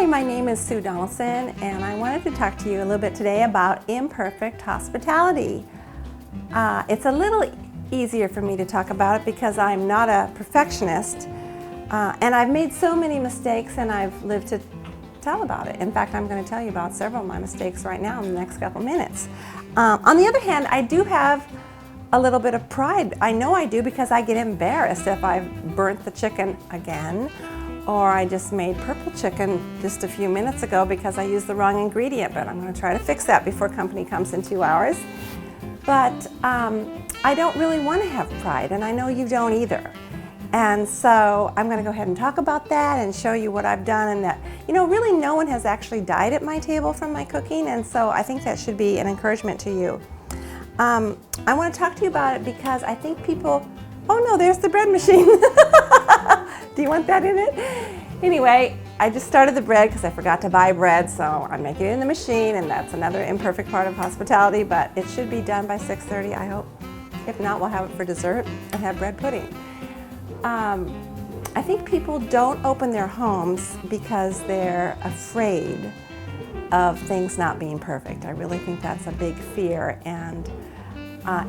my name is Sue Donaldson, and I wanted to talk to you a little bit today about imperfect hospitality. It's a little easier for me to talk about it because I'm not a perfectionist, and I've made so many mistakes and I've lived to tell about it. In fact, I'm going to tell you about several of my mistakes right now in the next couple minutes. On the other hand, I do have a little bit of pride. I know I do because I get embarrassed if I've burnt the chicken again, or I just made purple chicken just a few minutes ago because I used the wrong ingredient, but I'm going to try to fix that before company comes in 2 hours. But I don't really want to have pride, and I know you don't either. And so I'm going to go ahead and talk about that and show you what I've done, and that, really no one has actually died at my table from my cooking, and so I think that should be an encouragement to you. I want to talk to you about it because I think people, oh no, there's the bread machine. Do you want that in it? Anyway, I just started the bread because I forgot to buy bread, so I'm making it in the machine, and that's another imperfect part of hospitality, but it should be done by 6:30, I hope. If not, we'll have it for dessert and have bread pudding. I think people don't open their homes because they're afraid of things not being perfect. I really think that's a big fear, and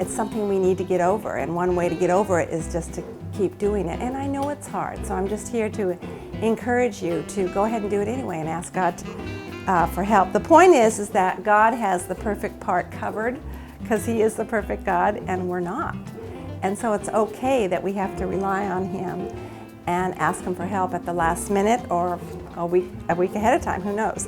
it's something we need to get over, and one way to get over it is just to keep doing it. And I know it's hard, so I'm just here to encourage you to go ahead and do it anyway and ask God for help. The point is that God has the perfect part covered because He is the perfect God and we're not. And so it's okay that we have to rely on Him and ask Him for help at the last minute or a week ahead of time, who knows.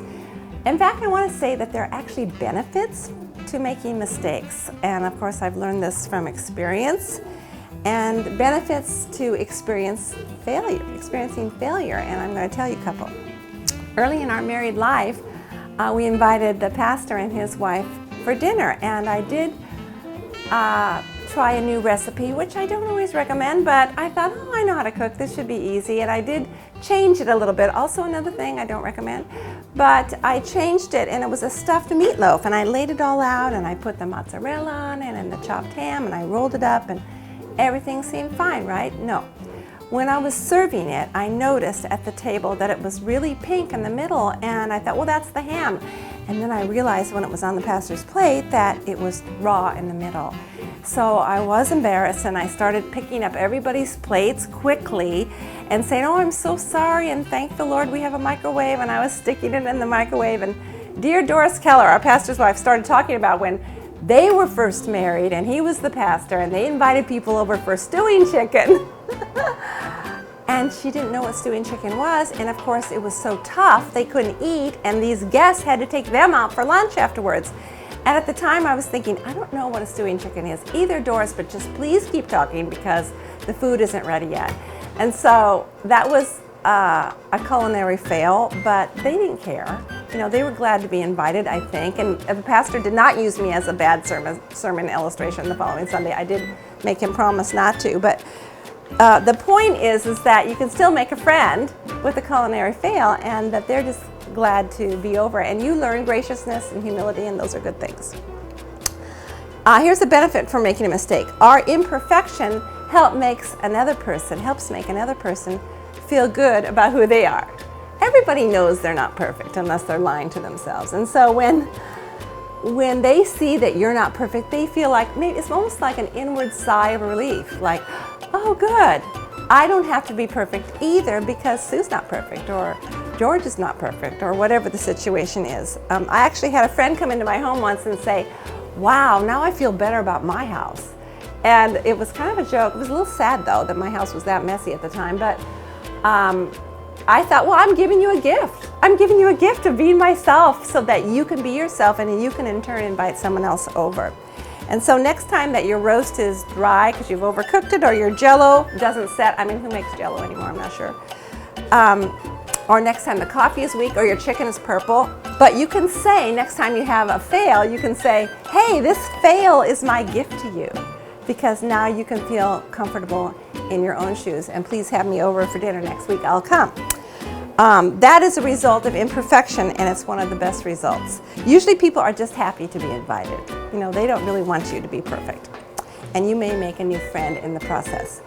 In fact, I want to say that there are actually benefits to making mistakes. And of course, I've learned this from experience, and benefits to experiencing failure. And I'm going to tell you a couple. Early in our married life, we invited the pastor and his wife for dinner, and I did try a new recipe, which I don't always recommend, but I thought, oh, I know how to cook, this should be easy, and I did change it a little bit. Also another thing I don't recommend, but I changed it, and it was a stuffed meatloaf, and I laid it all out, and I put the mozzarella on it and the chopped ham, and I rolled it up, and everything seemed fine, right? No. When I was serving it, I noticed at the table that it was really pink in the middle, and I thought, well, that's the ham. And then I realized when it was on the pastor's plate that it was raw in the middle. So I was embarrassed, and I started picking up everybody's plates quickly and saying, oh, I'm so sorry, and thank the Lord we have a microwave, and I was sticking it in the microwave. And dear Doris Keller, our pastor's wife, started talking about when they were first married and he was the pastor, and they invited people over for stewing chicken. And she didn't know what stewing chicken was, and of course it was so tough they couldn't eat, and these guests had to take them out for lunch afterwards. And at the time I was thinking, I don't know what a stewing chicken is either, Doris, but just please keep talking because the food isn't ready yet. And so that was a culinary fail, but they didn't care. They were glad to be invited, I think, and the pastor did not use me as a bad sermon illustration the following Sunday. I did make him promise not to, but the point is that you can still make a friend with a culinary fail, and that they're just glad to be over, and you learn graciousness and humility, and those are good things. Here's the benefit for making a mistake. Our imperfection helps make another person feel good about who they are. Everybody knows they're not perfect unless they're lying to themselves, and so when they see that you're not perfect, they feel like maybe it's almost like an inward sigh of relief, like, oh good, I don't have to be perfect either because Sue's not perfect, or George is not perfect, or whatever the situation is. I actually had a friend come into my home once and say, wow, now I feel better about my house. And it was kind of a joke. It was a little sad though that my house was that messy at the time, but I thought, well, I'm giving you a gift. I'm giving you a gift of being myself so that you can be yourself, and you can in turn invite someone else over. And so next time that your roast is dry because you've overcooked it, or your Jell-O doesn't set, who makes Jell-O anymore? I'm not sure. Or next time the coffee is weak, or your chicken is purple. But you can say, next time you have a fail, you can say, hey, this fail is my gift to you, because now you can feel comfortable in your own shoes, and please have me over for dinner next week, I'll come. That is a result of imperfection, and it's one of the best results. Usually people are just happy to be invited. They don't really want you to be perfect. And you may make a new friend in the process.